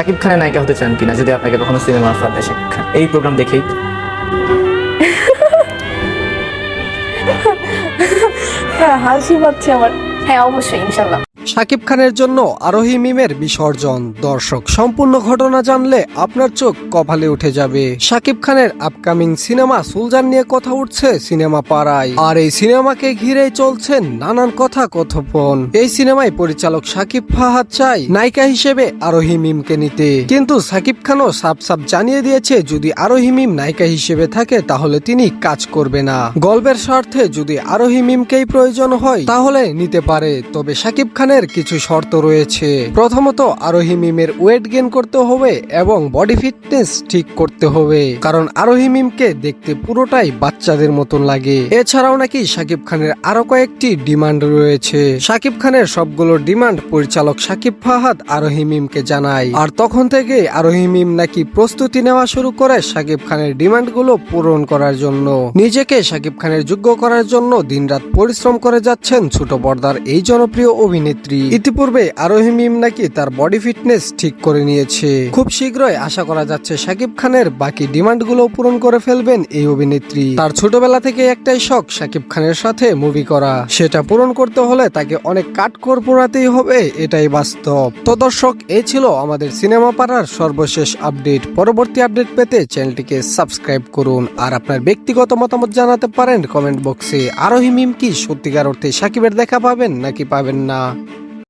শাকিব খানের নায়িকা হতে চান কিনা যদি আপনাকে কখনো সিনেমা অফার দেয় শাকিব খান এই প্রোগ্রাম দেখেই? হ্যাঁ, হাসি পাচ্ছে আমার। হ্যাঁ, অবশ্যই, ইনশাল্লাহ। শাকিব খানের জন্য আরোহী মিমের বিসর্জন। দর্শক, সম্পূর্ণ ঘটনা জানলে আপনার চোখ কপালে উঠে যাবে। শাকিব খানের আপকামিং সিনেমা সুলজান নিয়ে কথা উঠছে সিনেমা পাড়ায়, আর এই সিনেমাকে ঘিরেই চলছেন নানান কথা কথোপন। এই সিনেমায় পরিচালক শাকিব ফাহাদ চাই নায়িকা হিসেবে আরোহী মিমকে নিতে, কিন্তু শাকিব খানও সাফ সাফ জানিয়ে দিয়েছে যদি আরোহী মিম নায়িকা হিসেবে থাকে তাহলে তিনি কাজ করবে না। গল্পের স্বার্থে যদি আরোহী মিমকেই প্রয়োজন হয় তাহলে নিতে পারে, তবে শাকিব খানের কিছু শর্ত রয়েছে। প্রথমত, আরোহী মিমের ওয়েট গেইন করতে হবে এবং বডি ফিটনেস ঠিক করতে হবে, কারণ আরোহী মিমকে দেখতে পুরোটাই বাচ্চাদের মতন লাগে। এছাড়াও নাকি শাকিব খানের আরো কয়েকটি ডিমান্ড রয়েছে। শাকিব খানের সবগুলো ডিমান্ড পরিচালক শাকিব ফাহাদ আরোহী মিমকে জানায়, আর তখন থেকে আরোহী মিম নাকি প্রস্তুতি নেওয়া শুরু করে শাকিব খানের ডিমান্ড গুলো পূরণ করার জন্য। নিজেকে শাকিব খানের যোগ্য করার জন্য দিনরাত পরিশ্রম করে যাচ্ছেন ছোট পর্দার এই জনপ্রিয় অভিনেত্রী। ইতিপূর্বে আরোহী মিম নাকি তার বডি ফিটনেস ঠিক করে নিয়েছে। খুব শীঘ্রই আশা করা যাচ্ছে শাকিব খানের বাকি ডিমান্ড গুলো পূরণ করে ফেলবেন এই অভিনেত্রী। তার ছোটবেলা থেকে একটাই শখ শাকিব খানের সাথে মুভি করা, সেটা পূরণ করতে হলে তাকে অনেক কাঠখড় পোড়াতেই হবে, এটাই বাস্তব। তো দর্শক, এই ছিল আমাদের সিনেমা পাড়ার সর্বশেষ আপডেট। পরবর্তী আপডেট পেতে চ্যানেলটিকে সাবস্ক্রাইব করুন, আর আপনার ব্যক্তিগত মতামত জানাতে পারেন কমেন্ট বক্সে। আরোহী মিম কি সত্যিকার অর্থে শাকিবের দেখা পাবেন নাকি পাবেন না?